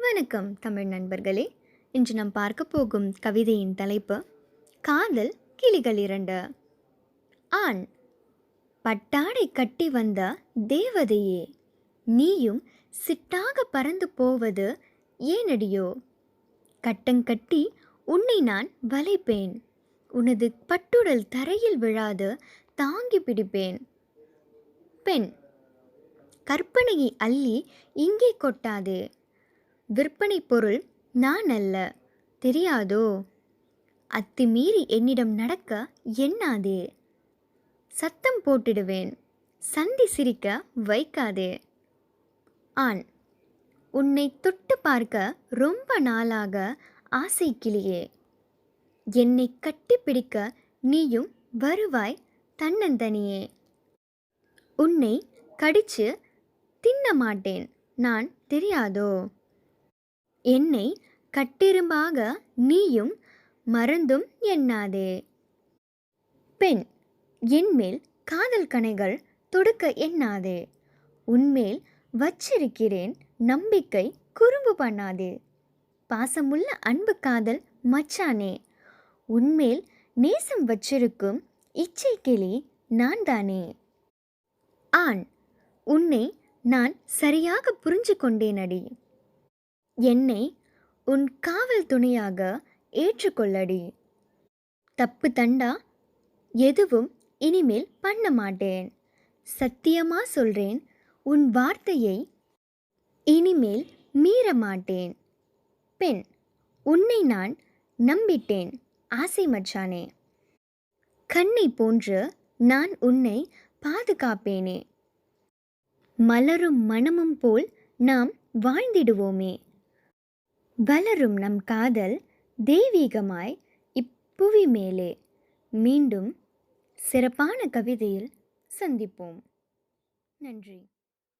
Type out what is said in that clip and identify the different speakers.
Speaker 1: வணக்கம் தமிழ் நண்பர்களே. இன்று நாம் பார்க்க போகும் கவிதையின் தலைப்பு காதல் கிளிகள் இரண்டு. ஆண்: பட்டாடை கட்டி வந்த தேவதையே, நீயும் சிட்டாக பறந்து போவது ஏனடியோ? கட்டங்கட்டி உன்னை நான் வளைப்பேன், உனது பட்டுடல் தரையில் விழாது தாங்கி பிடிப்பேன். பெண்: கற்பனையை அள்ளி இங்கே கொட்டாதே, விற்பனை பொருள் நான் அல்ல, தெரியாதோ? அத்துமீறி என்னிடம் நடக்க எண்ணாதே, சத்தம் போட்டிடுவேன், சந்தி சிரிக்க வைக்காதே. ஆண்: உன்னை தொட்டு பார்க்க ரொம்ப நாளாக ஆசை கிளியே, என்னை கட்டி பிடிக்க நீயும் வருவாய் தன்னந்தனியே. உன்னை கடிச்சு தின்ன மாட்டேன் நான், தெரியாதோ? என்னை கட்டெரும்பாக நீயும் மறந்தும் எண்ணாதே. பெண்: என்மேல் காதல் கணைகள் தொடுக்க எண்ணாதே, உன்மேல் வச்சிருக்கிறேன் நம்பிக்கை, குறும்பு பண்ணாதே. பாசமுள்ள அன்பு காதல் மச்சானே, உன்மேல் நேசம் வச்சிருக்கும் இச்சை கிளி நான் தானே. ஆண்: உன்னை நான் சரியாக புரிஞ்சு கொண்டேனடி, என்னை உன் காவல் துணையாக ஏற்றுக்கொள்ளடி. தப்பு தண்டா எதுவும் இனிமேல் பண்ண மாட்டேன், சத்தியமா சொல்றேன், உன் வார்த்தையை இனிமேல் மீற மாட்டேன். பெண்: உன்னை நான் நம்பிட்டேன் ஆசை மச்சானே, கண்ணை போன்று நான் உன்னை பாதுகாப்பேனே. மலரும் மனமும் போல் நாம் வாழ்ந்திடுவோமே, வளரும் நம் காதல் தெய்வீகமாய் இப்புவி மேலே. மீண்டும் சிறப்பான கவிதையில் சந்திப்போம். நன்றி.